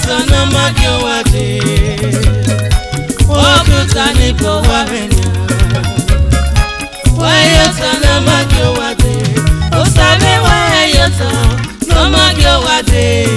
sana magyo wade okuta ni bo wamenya wayo sana magyo wade osabe wayo sana magyo wade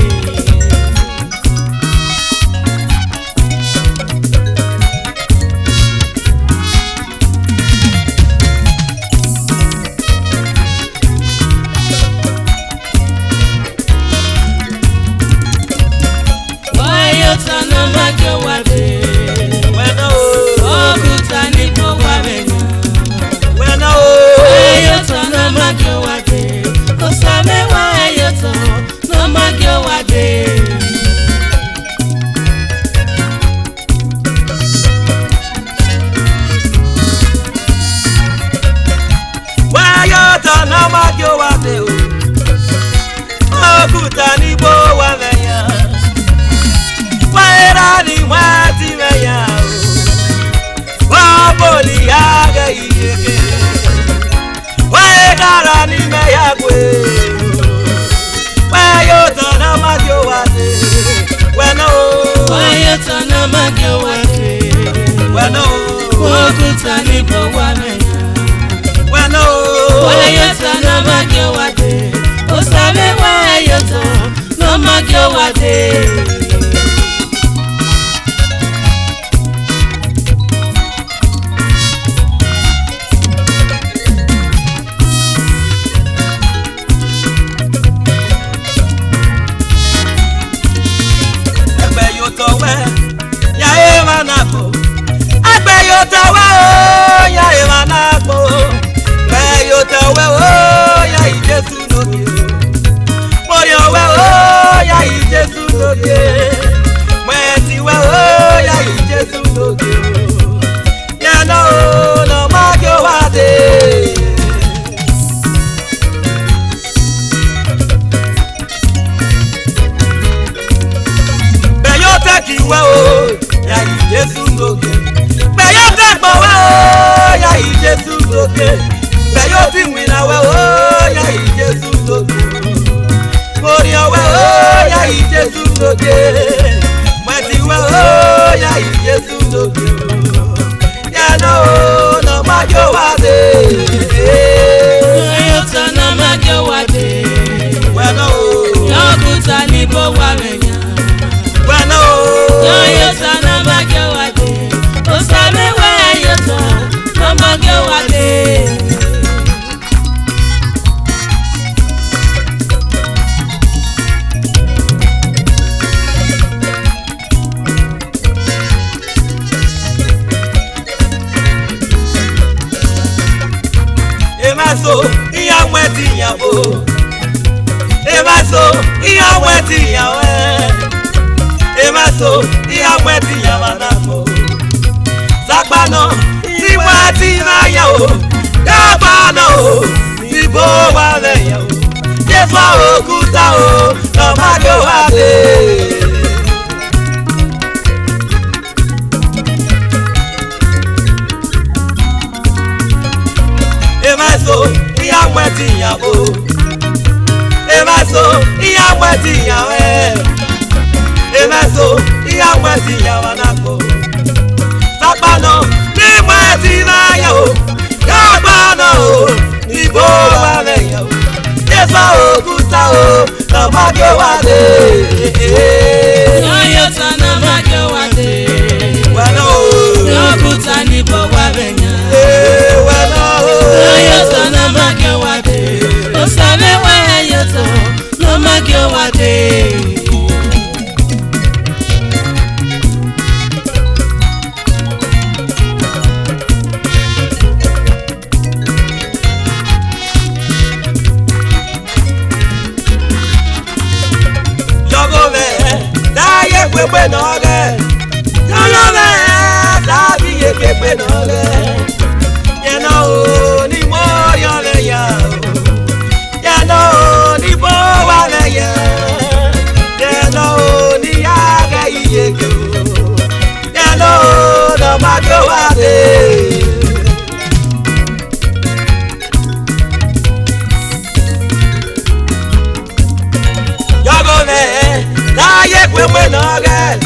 pé náà rẹ̀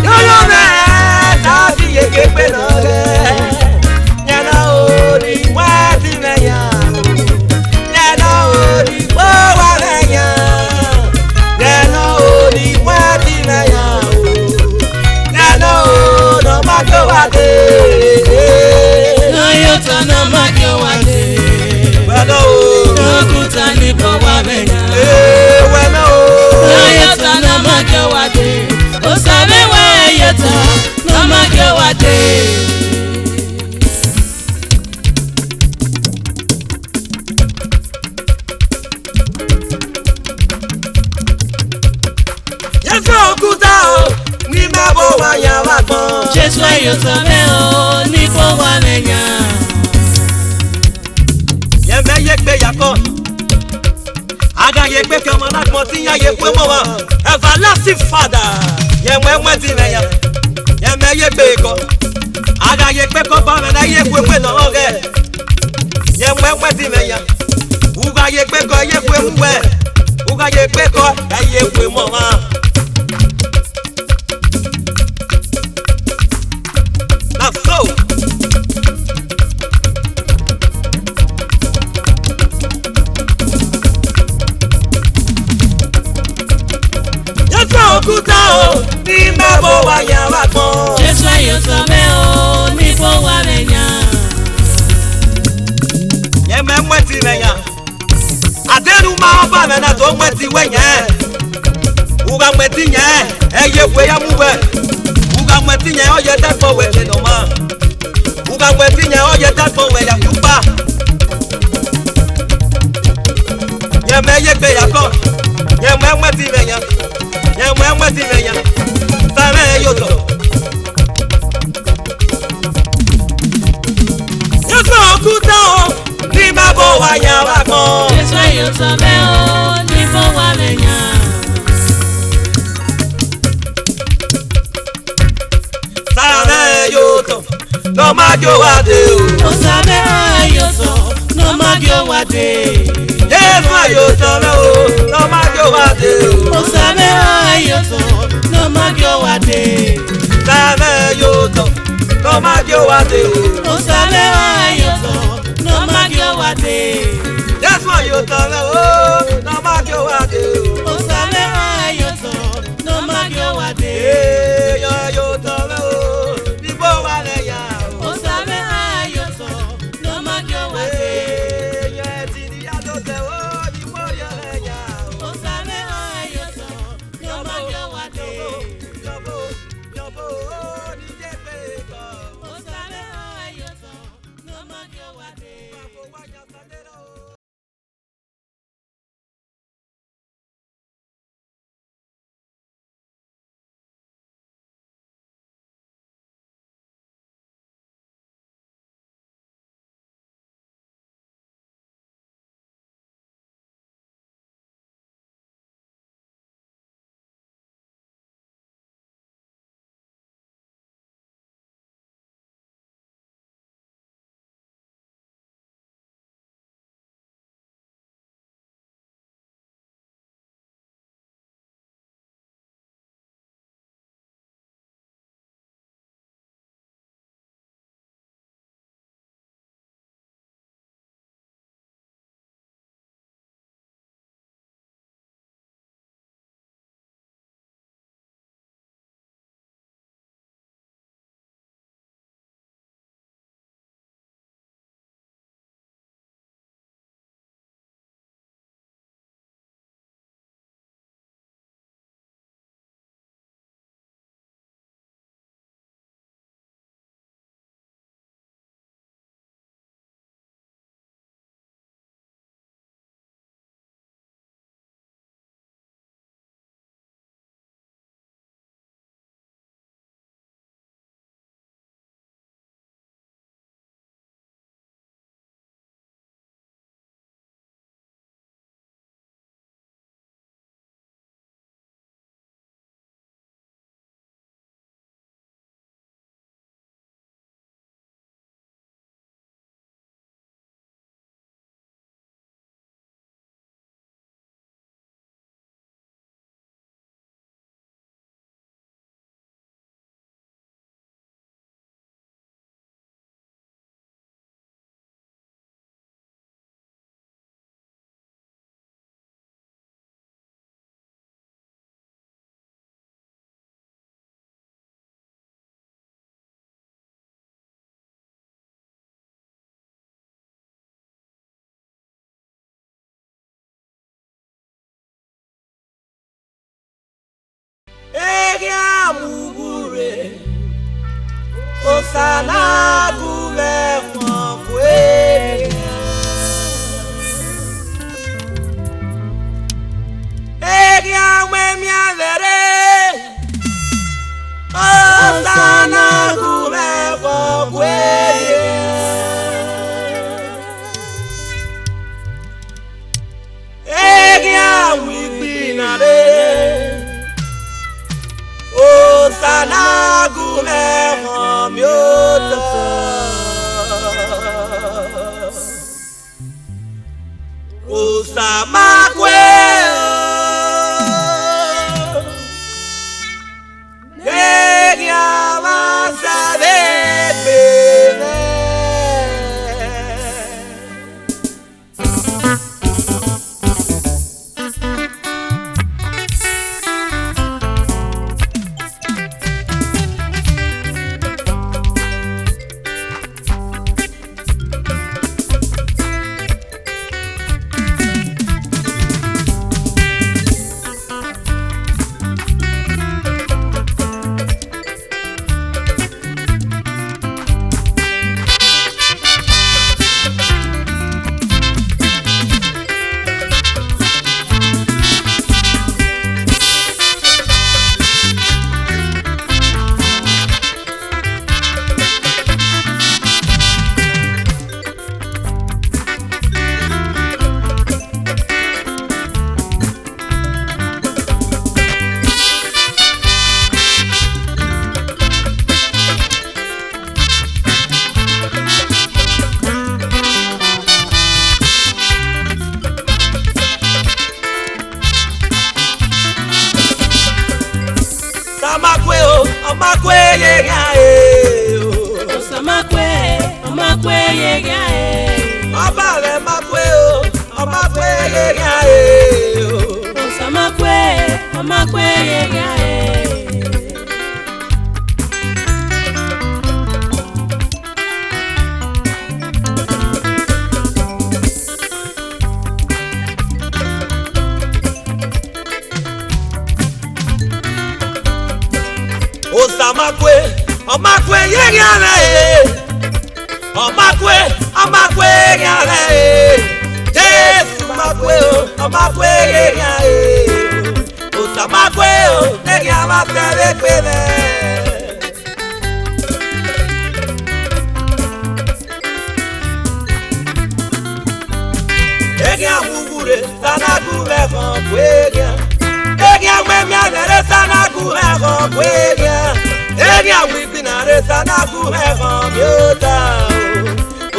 yóyó mẹ́ sáàtì yege pé náà rẹ̀ yàrá òní wá sí mẹ́yà yàrá òní wá wá mẹ́yà yàrá òní wá sí mẹ́yà yàrá òní ọmọ tó wá dé. Lọ́yọ̀ tó náà má jọ wá dé. Wẹ́lọ́ o. Lọ́kùtà ní bọ̀ wá mẹ́yà. Wẹ́lọ́ o. Lọ́yọ̀ tó náà má jọ wá dé. Ó sàbẹ̀ wá ẹyẹ tó náà má jọ wá dé. Jésù òkúta o ní mẹ́bọ̀ wá yà wá gbọ́n. Jésù ẹ̀yọ̀ tó mẹ́ o ní bọ̀ wá mẹ́yà. Yẹ̀mẹ̀ yẹ pé yàkọ́. Aga yẹ pé kẹ́mọ́ lágbọ́n tí yà yẹ pé mọ́ wa. Everlasting Father. Yẹ̀mẹ̀ wẹ́ ti mẹ̀yà. Yẹ̀mẹ̀ yẹ pé kọ́. Aga yẹ pé kọ́ bá mẹ́lá yẹ pé lọ́wọ́ rẹ̀. Yẹ̀mẹ̀ wẹ́ ti mẹ̀yà. Uga yẹ pé kọ́ yẹ pé mú wẹ̀. Uga yẹ pé kọ́ ẹ yẹ pé mọ́ wa. That's so. Jésù òkúta o ní mẹ́bọ̀ wá yà wá gbọ́n. Jésù ẹ̀yọ̀ tó mẹ́ o ní bọ̀ wá mẹ́yà. Yẹ̀mẹ̀ wẹ́ ti mẹ̀yà. Àdéhùn máa bá mẹ́nà tó wẹ́ ti wẹ́ yẹn. Uga wẹ́ ti yẹn ẹ yẹ pé yá mú wẹ̀. Uga wẹ́ ti yẹn ọ yẹ dẹ́gbọ̀ wẹ̀ lé nà má. Uga wẹ́ ti yẹn ọ yẹ dẹ́gbọ̀ wẹ̀ yà kúpa. Yẹ̀mẹ̀ yẹ pé yàkọ́. Yẹ̀mẹ̀ wẹ́ ti mẹ̀yà. Yẹ̀mẹ̀ wẹ́ ti mẹ̀yà. Sáré yóò tọ̀. Jésù òkúta o ní mẹ́bọ̀ wá yà wá gbọ́n. Jésù ẹ̀yọ̀ tó mẹ́ o ní bọ̀ wá mẹ́yà. Sáré yóò tọ̀. Lọ́ máa jó wá dé o. Ó sàbẹ̀ ẹ̀yọ̀ tó náà má jọ wá dé. Jésù yóò tọ̀ lọ́ o. Lọ́ máa jó wá dé o. Ó sàbẹ̀ ẹ̀yọ̀ tó náà má jọ wá dé. Sáré yóò tọ̀. Lọ́ máa jó wá dé o. Ó sàbẹ̀ ẹ̀yọ̀ tó náà má jọ wá dé. Jésù yóò tọ̀ lọ́ o. Lọ́ máa jó wá dé o. Ó sàbẹ̀ ẹ̀yọ̀ tó náà má jọ wá dé. Èèyàn yóò tọ̀ lọ́ o. Níbo wà lẹ́yà o. Ó sàbẹ̀ ẹ̀yọ̀ tó náà má jọ wá dé. Èèyàn ti ní yàtọ̀ tẹ̀ o. Níbo yà lẹ́yà o. Ó sàbẹ̀ ẹ̀yọ̀ tó náà má jọ wá dé. Yọ̀bọ̀ yọ̀bọ̀ o ní jẹ́ pé kọ́. Ó sàbẹ̀ ẹ̀yọ̀ tó náà má jọ wá dé. sana gume mwe Egia mwe miavere sana gume mwe Egia wipinare sana gume myota Usama kwe Negia masade bene Omakwe yega Osamakwe, omakwe yega Abale makwe omakwe yega Osamakwe, omakwe yega Osamakwe, omakwe yega Omakwe, omakwe yega Jesu makwe omakwe yega Osamakwe yega mafere kwele Yega mugure sana gume kwega Yega mwemyanere sana gume kwega Egia wipinare sana gume myota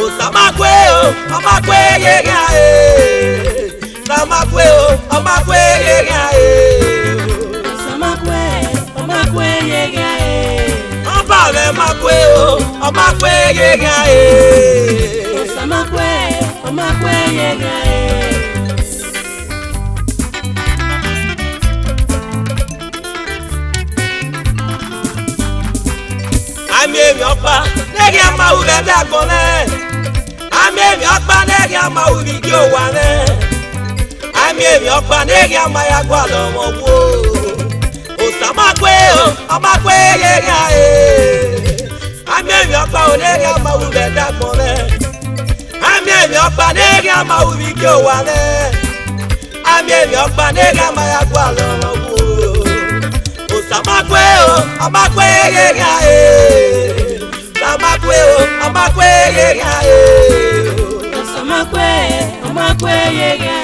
Osamakwe omakwe yega Samakwe omakwe yega Osamakwe, omakwe yega Obale makwe omakwe yega Osamakwe, omakwe yega Ami opa negi ama ure dagbone Ami opa negi ama uri gi owane Ami opa negi ama ya gwalo mo wo Osamakwe omakwe yega Ami opa negi ama ure dagbone Ami opa negi ama uri gi owane Ami opa negi ama ya gwalo mo wo Osamakwe omakwe yega Osamakwe omakwe yega Osamakwe, omakwe yega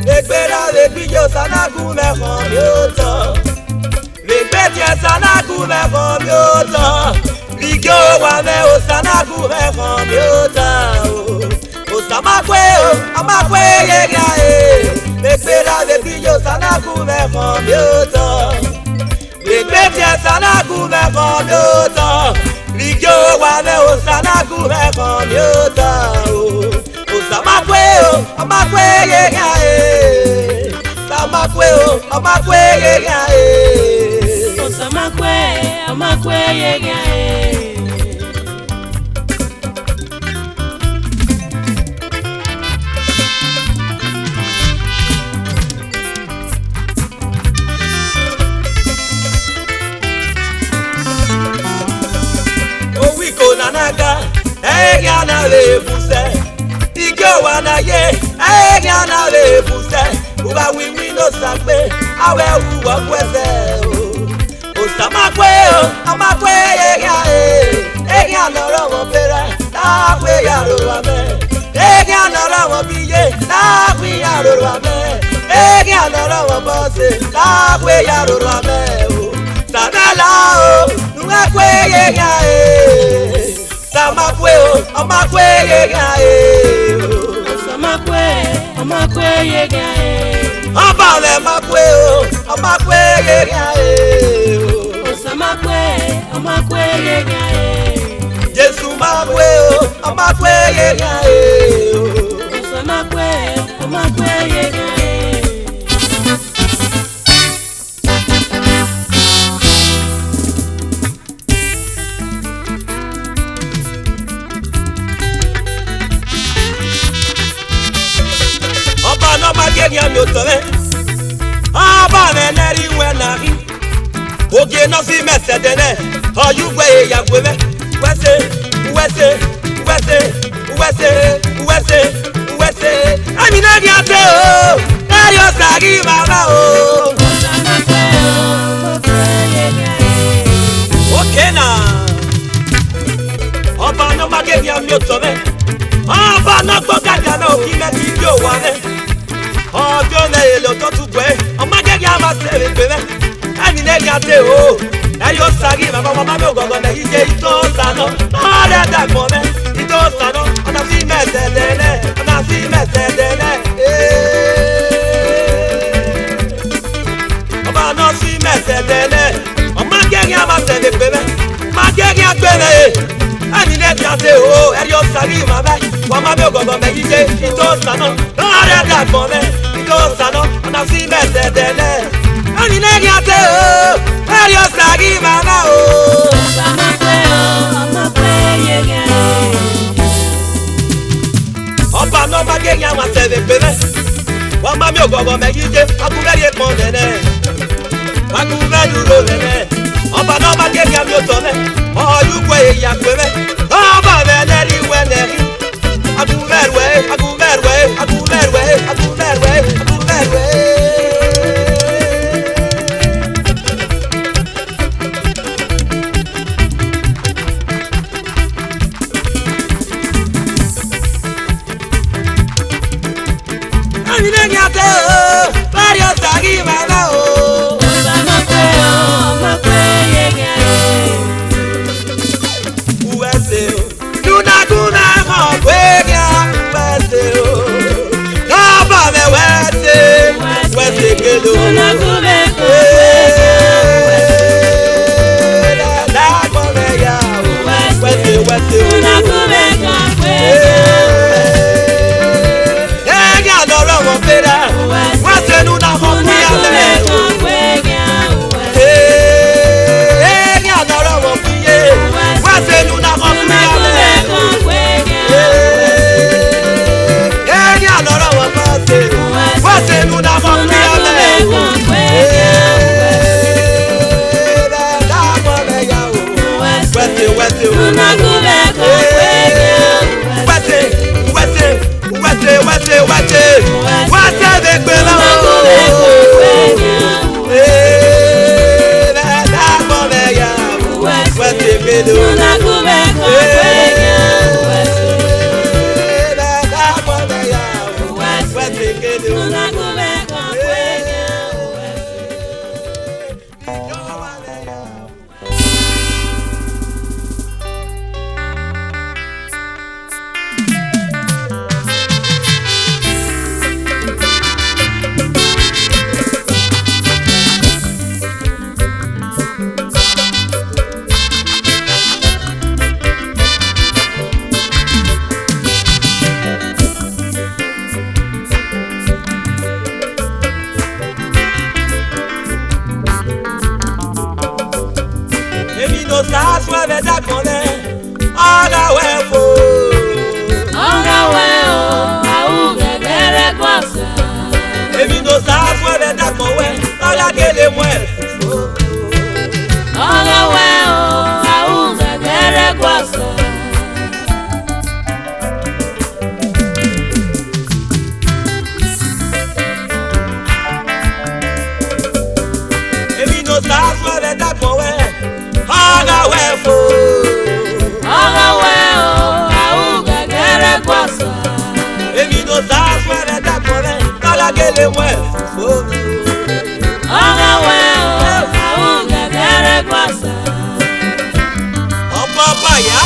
Legbera legbijo sanagu mehon yoto Legbeje sanagu mehon yoto Ligyo wane o sanagu mehon yoto Osamakwe omakwe yega Legbera legbijo sanagu mehon yoto Legbeje sanagu mehon yoto Ligyo wane o sanagu mehon yoto Osamakwe omakwe yega Osamakwe omakwe yega Osamakwe, omakwe yega ye enya na le buse uba wiwi no sape awe uwa kwese o samakwe o amakwe enya loro mo pera na kwe ya ro ame enya loro mo biye na kwe ya ro ame enya loro mo bose na kwe ya ro ame o sanala o nuwa kwe ya samakwe o amakwe ya Ọmakwe yega ọba ọlẹ makwe o ọmakwe yega ọmakwe yega Jésù makwe o ọmakwe yega ọmakwe yega Genya mi otore aba me neri wena ri oge no fi mesedene oyugwe ya gweme wese ami na gi ate o eri o sagi mama o okay na oba no ma genya mi otore oba no gbogaja na o ki me ti yo wa re ọjọ́ lẹ́yìn lọ tó tún gbẹ́ ọmọ gẹ́gẹ́ a máa ṣe èpè mẹ́ ẹni lẹ́yìn àti o ẹ̀yọ́ sáré bàbá bàbá mi ò gbọ̀ngàn lẹ́yìn jẹ́ ìtọ́ sànà ọ̀rẹ́ dàgbọ́n mẹ́ ìtọ́ sànà ọ̀nà sí mẹ́sẹ̀ dẹ́lẹ̀ ọba náà sí mẹ́sẹ̀ dẹ́lẹ̀ ọmọ gẹ́gẹ́ a máa ṣe èpè mẹ́ ọmọ gẹ́gẹ́ àgbẹ̀rẹ̀ ẹni lẹ́yìn àti o ẹ̀yọ́ sáré bàbá bàbá mi ò gbọ̀ngàn lẹ́yìn jẹ́ ìtọ́ sànà ọ̀rẹ́ dàgbọ́n mẹ́ sano ona si mesedele ani negi ate o eri osagi mama o ọmakwe yega ọba no ma genya ma sebe pere wa ma mi ogogo me yije akubere pon nene akubere ro nene ọba no ma genya mi otole oyugwe ya pere ọba me leri weneri akubere gele mwe fome Oga weo Auga gere kwasa Papa ya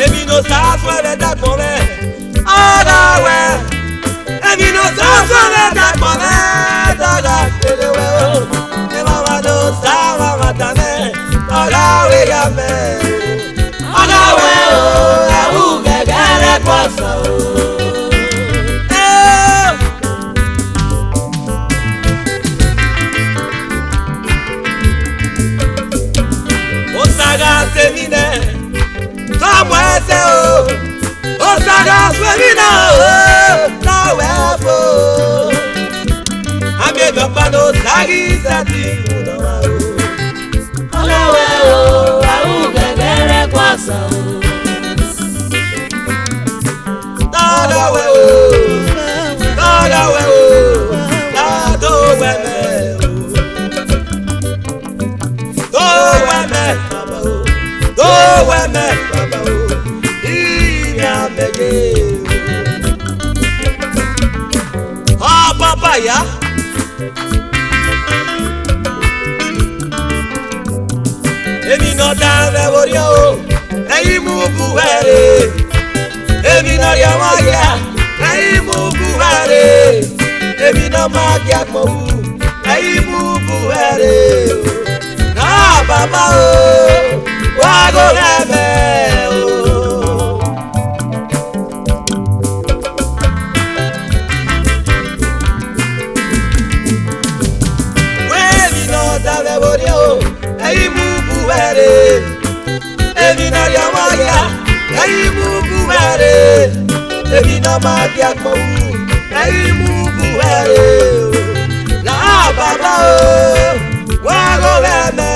Emi no sa fwe da kome Aga we Emi no sa fwe da kome Daga kele we E mama no sa mama tame Aga we ya me Aga we Auga gere kwasa Osaga semine Samwese Osaga semine Tawefo Ame gopano sagi sati Oga weo Auga gere kwasa Daga we Dado weme Do weme baba o Inya bege Ah papa ya Emi no dave borio Ei mu buere Emi no ya magia Ei mu buere Emi no magia mo Ei mu buere Na baba o Wago reme Emi no dave borio Ei mu buere Emi no ya magia Ei mu buere Emi no magia mo Ei mu buere La baba o Wago reme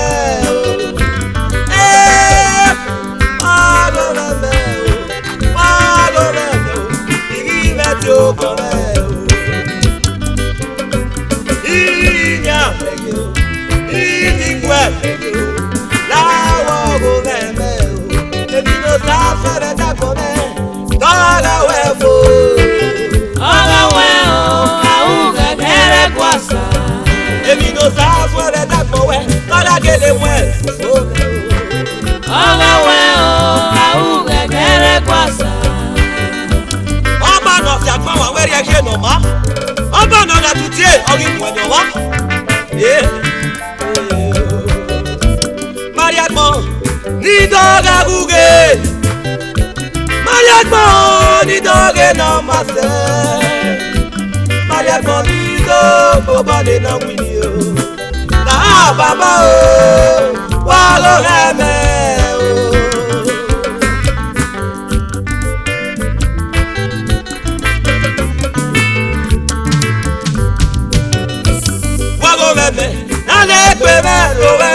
Nidoga buge Mariagmo nidoge no mase Mariagmo nido bobane na winio Na baba o Walo reme Wago reme Na le kweme rowe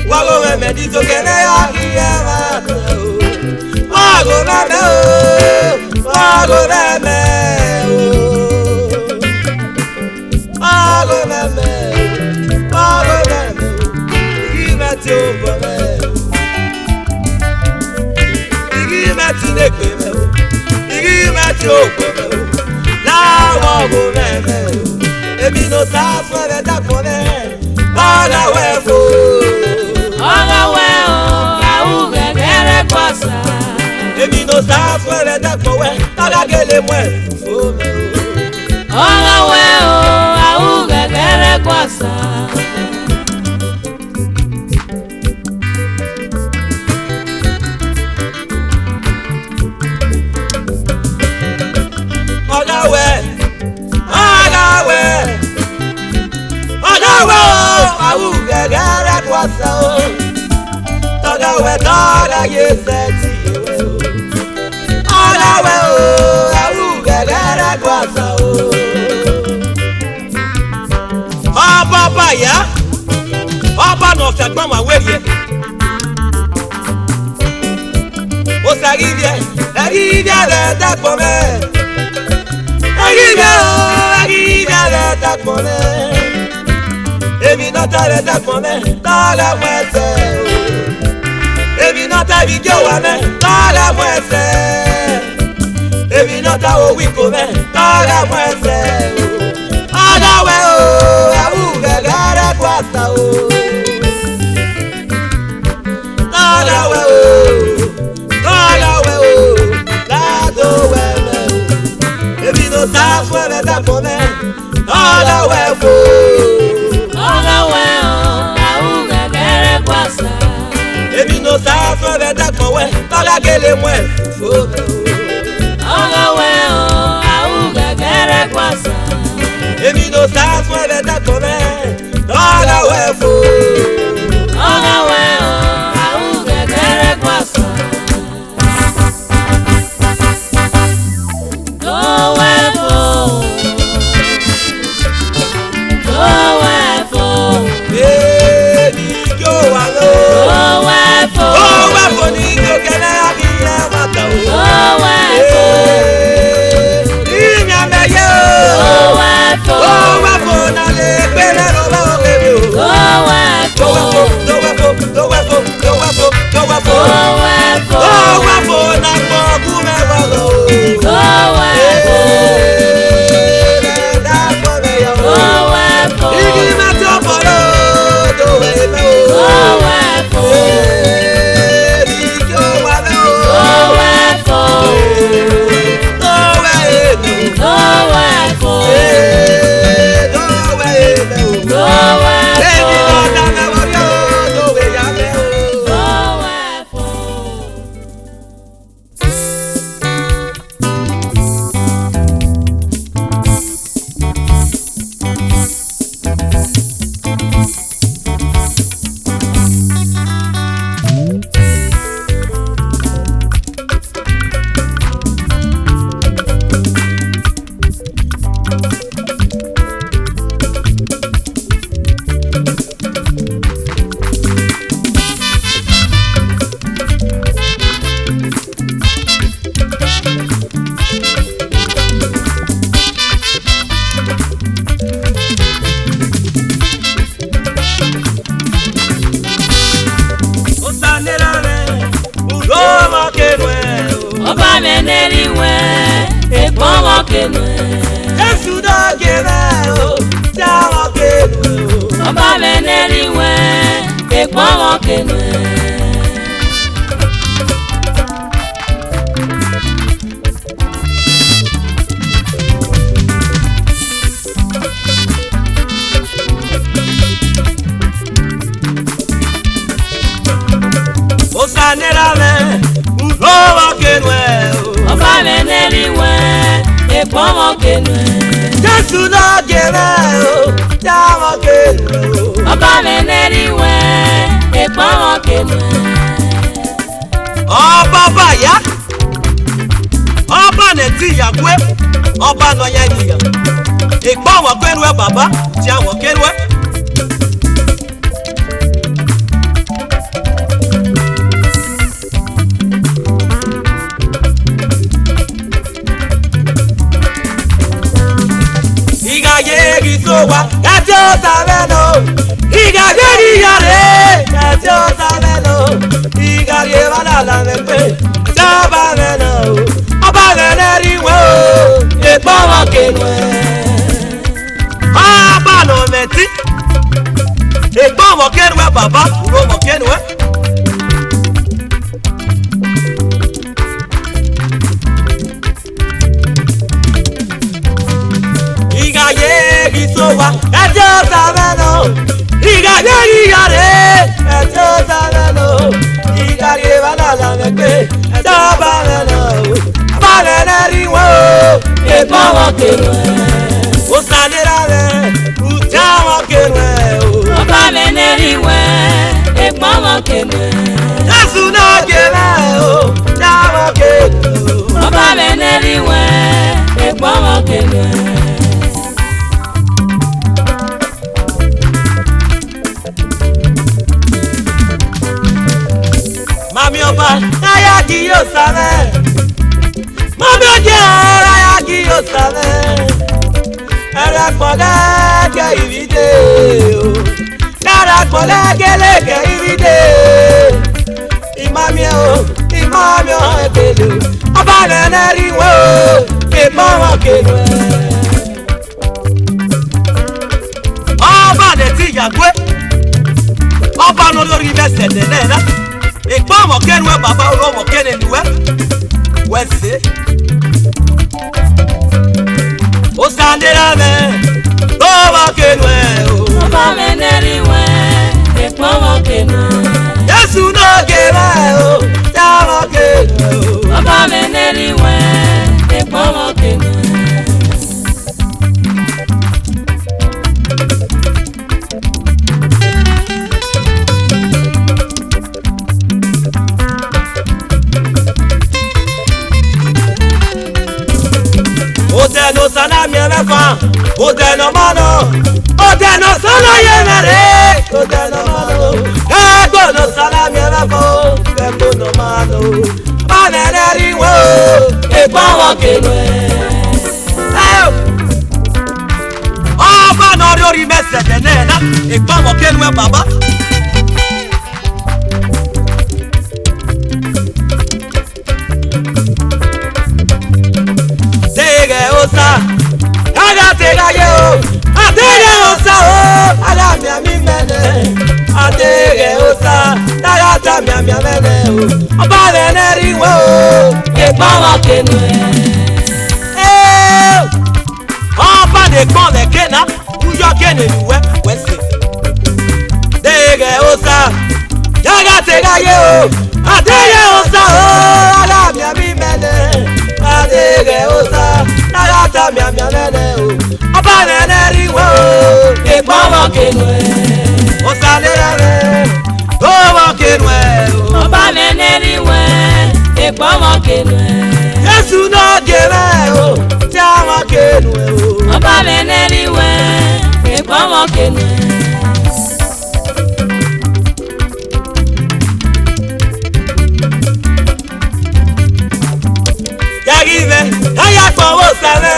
Wago me dijo que me había Wago Emi no sa fwe da kone Oga wefo Oga weo Auga gere kwasa Emi no sa fwe da kone Oga gele mwe fome Oga weo Auga gere kwasa Oga we Auga gere kwasa Oga we Oga yeseti Oga we Auga gere kwasa Papa ya Papa no fait pas ma werie O sarivie Agivia de takpome. Agivia de takpome. Emi nota de takpome. Tala mwese. Emi nota video ame. Tala mwese. Emi nota owiko me. Tala mwese. Agawe o. Awu gagara kwasa o. Agawe o. Fuera da pone, hola huevo, auga kere kwasa. Ebi no sa fuera da pone, hola que le muere. Hola huevo, auga kere kwasa. Ebi no sa fuera da pone, hola huevo, auga kere kwasa. Ọba nọ ya nìyà, ìgbọ́ wọn kẹ́nu ẹ bàbá tí àwọn kẹ́nu ẹ. Ìgà yéèkì tó wá, ẹjẹ́ ó sáré lọ. Ìgà yéèkì yàrá, ẹjẹ́ ó sáré lọ. Ìgà yéèkì wà lálẹ́ mẹ́pẹ́, ẹjẹ́ ó bá rẹ̀ lọ. Ọba rẹ̀ lẹ́rìí wò ó. Ìgbọ́wọ́ kenu ẹ̀. Ọba nọ mẹ́tí. Ìgbọ́wọ́ kenu ẹ̀ bàbá. Ìgbọ́wọ́ kenu ẹ̀. Ìgà yé igi tó wá. Ẹjẹ́ ó sáré lọ. Ìgà yé yíyá rẹ̀. Ẹjẹ́ ó sáré lọ. Ìgà yé wà lálẹ́ mẹ́gbẹ́. Ẹjẹ́ ó bá rẹ̀ lọ. Ọba rẹ̀ lẹ́rìí wò ó. Ìgbọ́wọ́ kenu ẹ̀. Ó sàlera rẹ̀, ìjáwọ́ kenu ẹ̀ o. Ọba mẹ́nẹ́rì wẹ̀, ìgbọ́wọ́ kenu ẹ̀. Jésù náà kenu ẹ̀ o, jáwọ́ kenu o. Ọba mẹ́nẹ́rì wẹ̀, ìgbọ́wọ́ kenu ẹ̀. Mami ọba, náyà kì yóò sáré. Omeje ara ki o sale. Ara poda ke ivide o. Ara poda ke leke ivide. Imami o ebelu. Oba nene riwo ke bawa kenwe. Oba de ti yagwe. Oba no lori mese de nena. E bawa kenwe baba ro kene nuwe. Wese. O sandera me. Bawa kenwe o. Oba meneri we. E bawa kenwe. Yesu no kenwe o. Bawa kenwe o. Oba meneri we. E bawa kenwe. Odeno sana mierefa, odeno mano, odeno sana yenere, odeno mano, egono sana mierefa, egono mano, baneneri wo, Epawa kenwe. Oba no lori mese denena, epawo kenwe baba. Osa, aga tega yo, atege osa o, aga mi mene, atege osa, aga mi mene o, oba veneri wo, Epawa kenwe. oba de kon de kena, uyo kene nuwe, wese. Tege osa, aga tega yo, atege osa o, aga mi mene, atege osa. Nagata mi mene o, oba nene riwo, Epawa kenwe. osalera me, oba kenwe o. Oba meneri we. Epawa kenwe. Yesu no kenwe o, tiawa kenwe o. Oba meneri we. Epawa kenwe. Yagive, aya kwa wosale.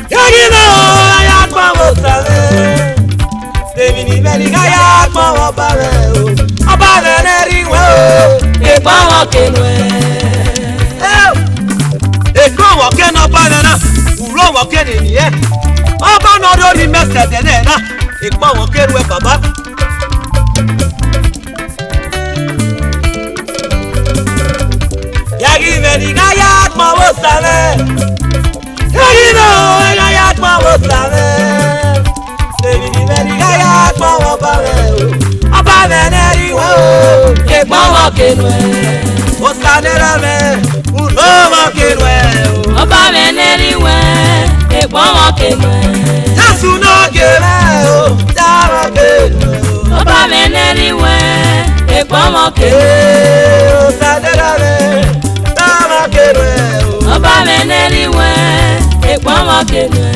Yagive o, aya kwa wosale. Devini beni aya kwa wabare o, oba nene riwo, Epawa kenwe. Eko woke no banana, uro woke ni ye. Oba no lori mese de nena, eko woke ruwe baba. Yagive ni gaya kwa wosale. Yagive o gaya kwa wosale. Yagive ni gaya kwa wabare o. Oba nene riwo, Epawa kenwe. osalera me, uro woke ruwe o. Oba meneri we. Epawa kenwe. Yesu no kenwe o, tiawa kenwe o. Oba meneri we. Epawa kenwe. Osalera me, tiawa kenwe o. Oba meneri we. Epawa kenwe.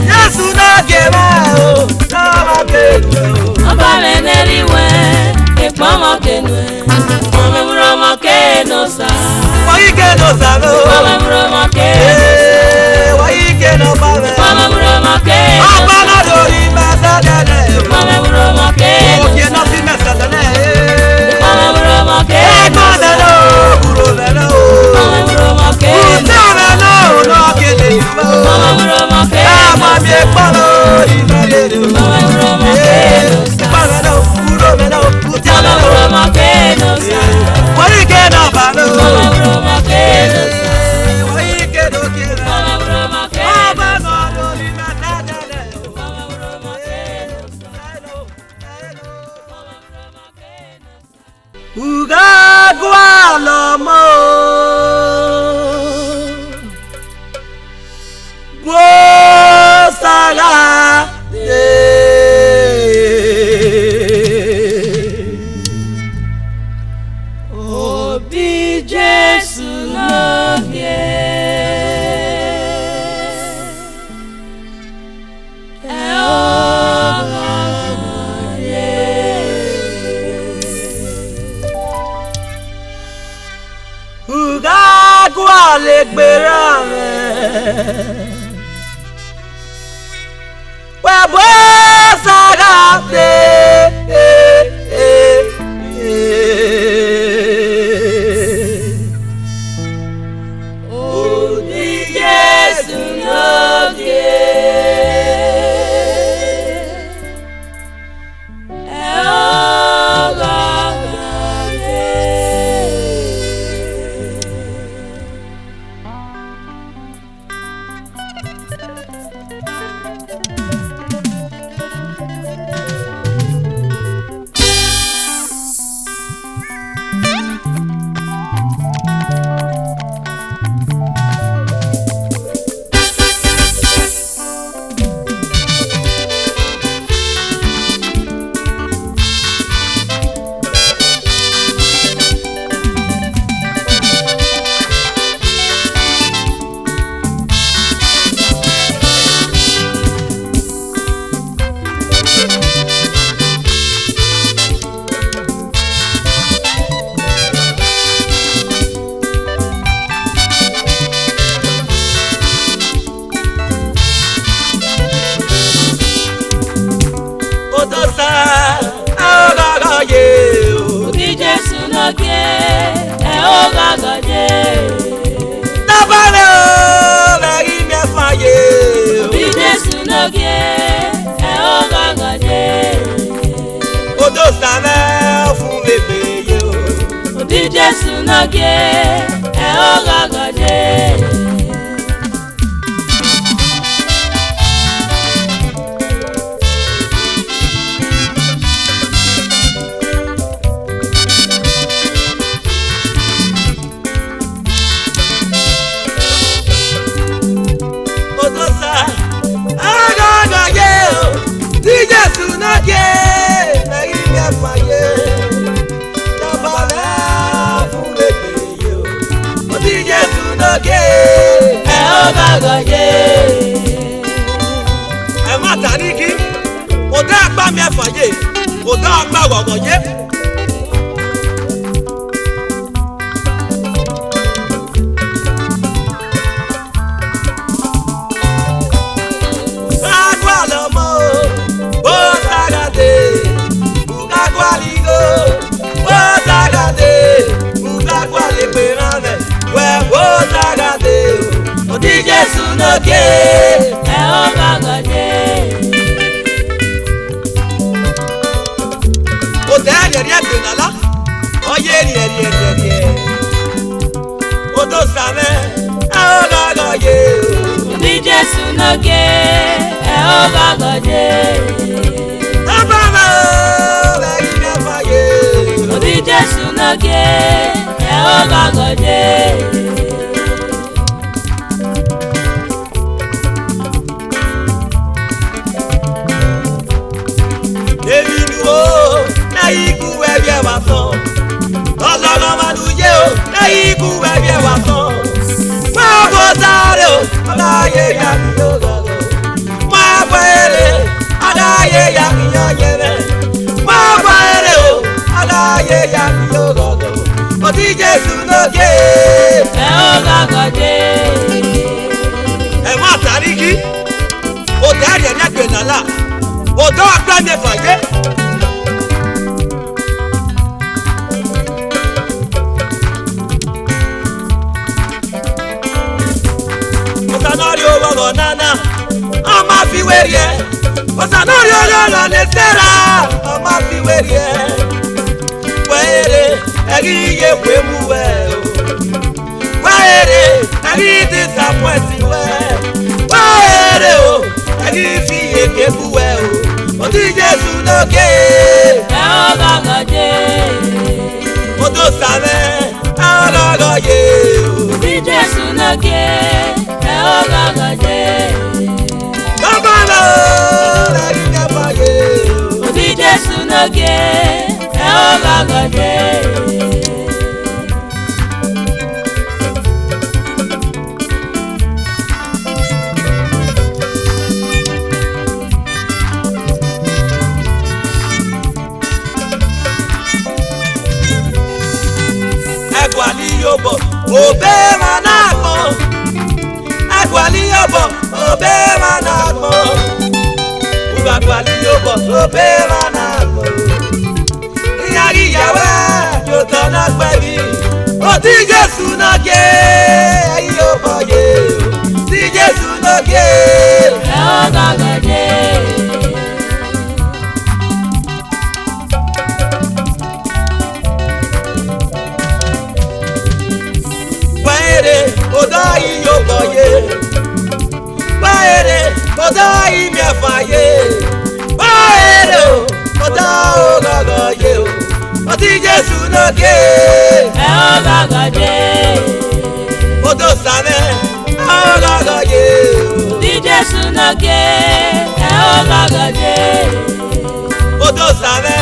Yesu no kenwe o, tiawa kenwe o. Oba meneri we. Epawa kenwe. Mama muroma keno sa. Waike no salo, Mama muroma keno. waike no bale. Mama muroma keno. Oba no lori mese dene o. Mama muroma keno. Oye no si mese dene. Mama muroma keno. Eko dene o, uro dene o. Mama muroma keno. Ute dene o, no kele yume o. Mama muroma keno. Ama mi ekpalo, ime dene o. Mama muroma keno. Eko dene o, uro dene o. Ute Mama dene o. muroma keno sa. Waike no bale o. Mama muroma keno sa. Waike no kele. Mama muroma keno. Oba no lori mese dene o. Mama muroma keno sa. Ugagwa lomo Bosaga Obi Jesu no alegberame webo sagate Odi Jesu noge Jesu noge e ogagode Odosa agagage di Jesu noge na ime faye ẹ má tàrí kí ọ̀dọ́ àgbà mi ẹ̀fọ̀ yé ọ̀dọ́ àgbà wọ̀wọ̀ yé. Agua lọmọ o, ó sagade, agua ligo, ó sagade, agua leperane, wẹ̀ ó sagade. Odi Jesu noge e ogagode o te eri egbenala oye eri o do same e ogagode Odi Jesu noge e ogagode abama o eri me faye Odi Jesu noge e ogagode Iku ẹbí ẹ wá sàn, ọlọ́run máa lu yé o. Iku ẹbí ẹ wá sàn, máa bọ́ sáré o. Aláyé ya mi yóò lọ́lọ́, máa bọ́ èrè. Aláyé ya mi yóò yẹrẹ, máa bọ́ èrè o. Aláyé ya mi yóò lọ́lọ́, Odi Jesu noge e ogagode. Ẹ má tàrí kí, òtẹ́ ẹ̀rì ẹ̀dẹ́gbẹ̀ nàlá, òtẹ́ ọ̀gbẹ́ mi fàyè. Nana, ọmọ fi wẹ̀rẹ̀ ẹ̀, ọ̀sánárì olóòlò lè sẹ́ra, ọmọ fi wẹ̀rẹ̀ ẹ̀, wẹ̀rẹ̀ ẹ̀rí iye wé mú wẹ̀ o, wẹ̀rẹ̀ ẹ̀rí disappoint wẹ̀, wẹ̀rẹ̀ o, ẹ̀rí fi iye kéku wẹ̀ o, Odi Jesu noge e ogagode Odo same e ogagode Odi Jesu noge e ogagode Odi Jesu noge e ogagode Egwali yobo obe manako agwali yobo obe manako ugagwali yobo obe manako yari yawe jotana gbebi oti Jésù noge yobo ye ti Jésù noge ogagade odai yoboye baere odai mefaye baere odai ogogoye oti Jésù noge ogagade odo same ogogoye ti Jésù noge ogagade odo same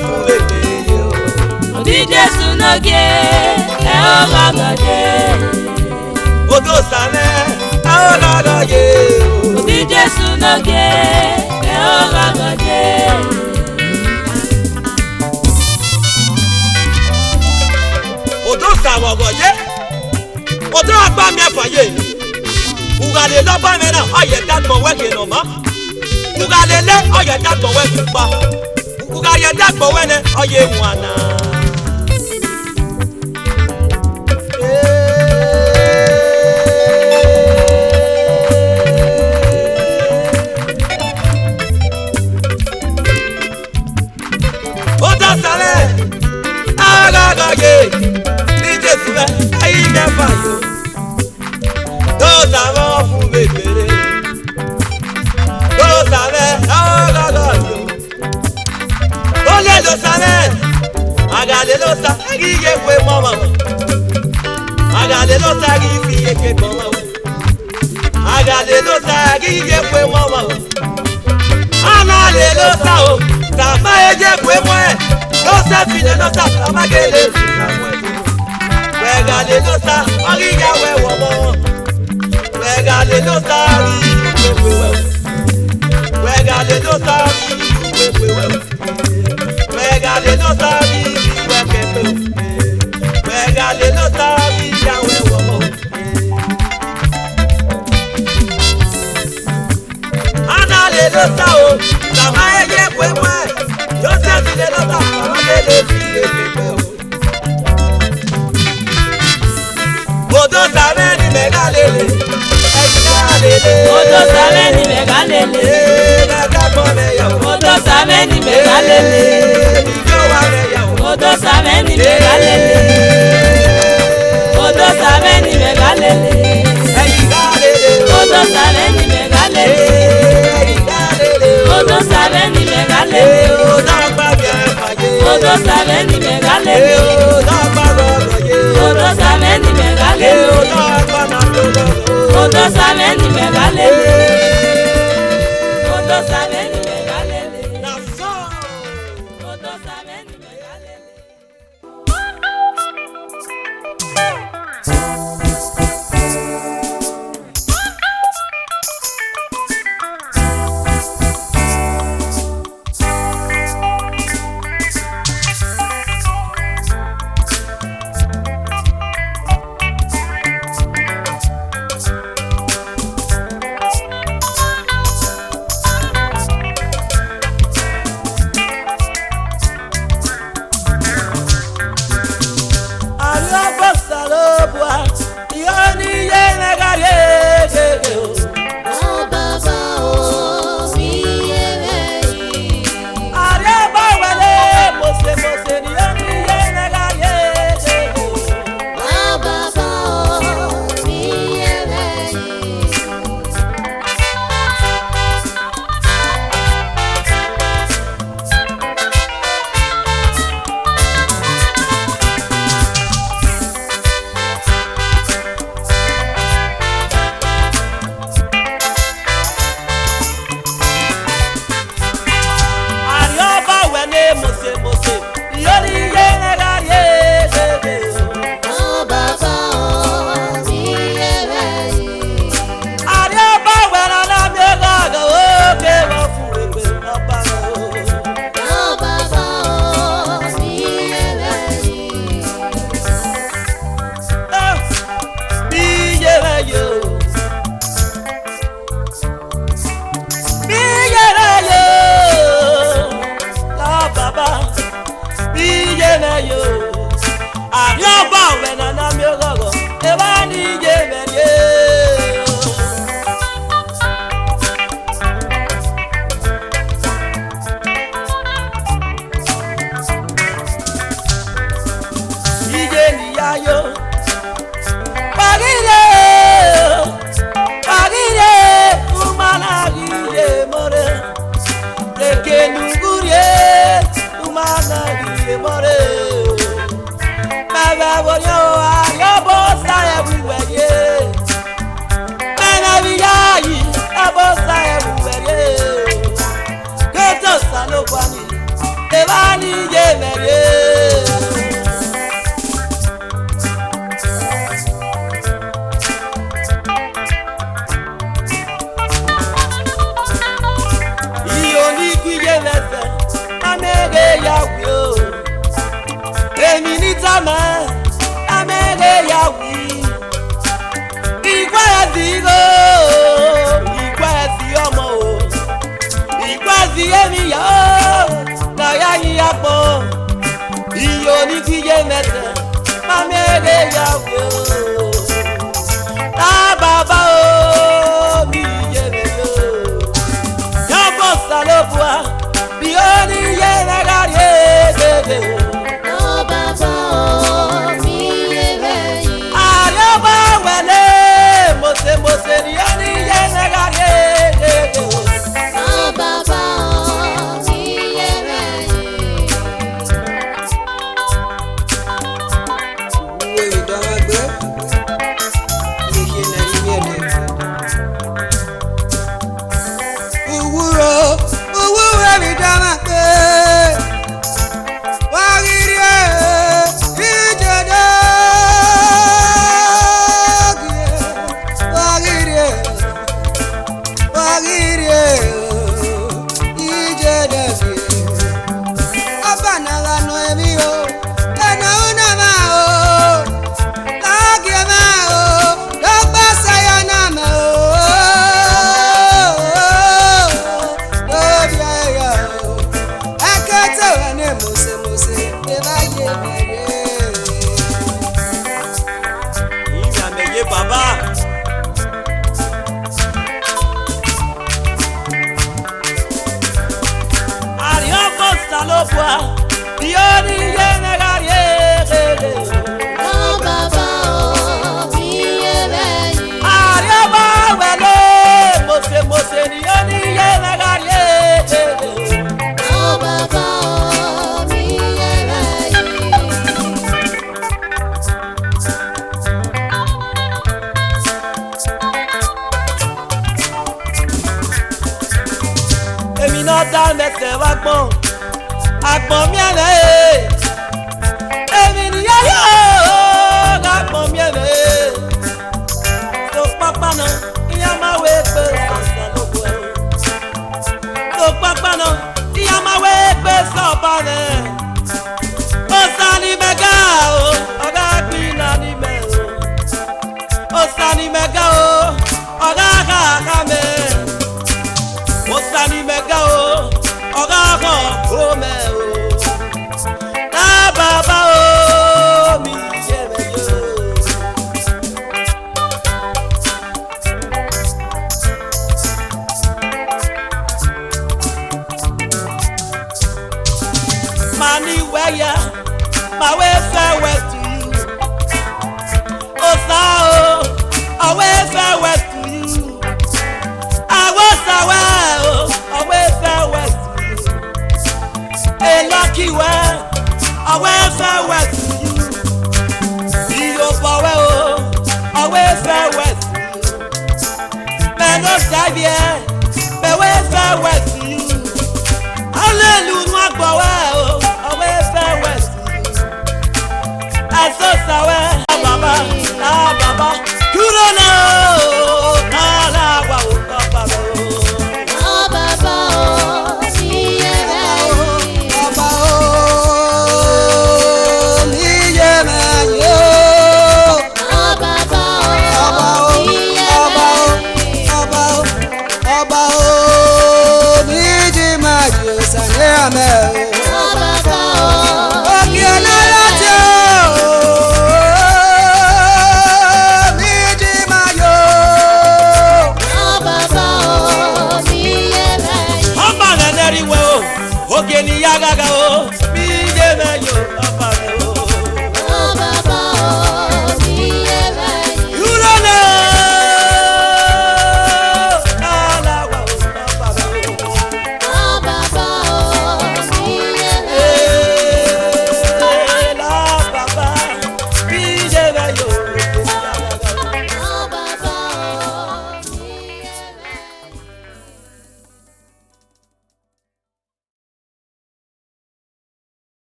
fubebe ti Jésù noge ogagade odo same ogogoye ti Jésù noge ogagade odo sawogoye odo agba mefaye ugale lọba mẹ́rin ọyẹ dàgbọ wẹkẹ nọmọ ugale lẹ ọyẹ dàgbọ wẹkẹ pa ugale dàgbọ wẹnẹ ọyẹ wana. odo sare agagaye ní Jésù rẹ ayé mẹ́fà yó. Those are all who make it. Those are all of you. Only those are I got the loss of Aggie with Mama. I got the loss of Aggie with Mama. I got the loss of Aggie with Mama. I'm not the loss of Samaya with one. Those are feeling loss of Samagale. We got the loss of Aggie with Mama. Regale no sari, regale no sari, regale no sari, regale no sari, yawe womo. Ana le no sao, sama eye kwe mwe, Joseph le no sa, sama le fi kwe o. Odo sare ni megalele. Odo same ni megalele Odo same ni megalele Odo same ni megalele Odo same ni megalele Odo same ni megalele Odo same ni megalele Odo same ni megalele Odo same ni megalele Odo same ni megalele Odo same ni megalele Odo same ni megalele Bonya ayobo sa everywhere ye. Mena biyayi abo sa everywhere ye. Keto salopani evani ye mere. Ioni kuye lese amege yawi o. Emi ni tama amege yawi. Igwazi go, igwazi ọmọ o. Igwazi emi ya o, na ya yi apo. Iyo ni kuye mete amege yawi o. Ta baba o mi ye me o. Yabo salopua bioni ye na gari de o. Mose ni ani ye negare baba mi yere we dagbe ni ye na ni ye owuro mi dagbe wa giri ijede Baba Arioko salopua Dioni ye negarie baba mi yere Ariaba wele Mose Dioni ye negarie baba mi yere Emi no da mese wagbon agbon mi ele emi ni yo agbon mi ele so papa na iya ma we pe sasa lobo so papa na iya ma we pe so ba ne o sani mega o oga gbi na ni me o sani mega o oga ka me Osani mega o, oga ko o me o. Ta baba o mi ye me yo. Mani weya, ma we farewell to you. Osa o, I we farewell to you. I was aware, always farewell to you. A lucky one, always farewell to you. You power, always farewell to you. Men no Xavier, always farewell to you. Hallelujah, power.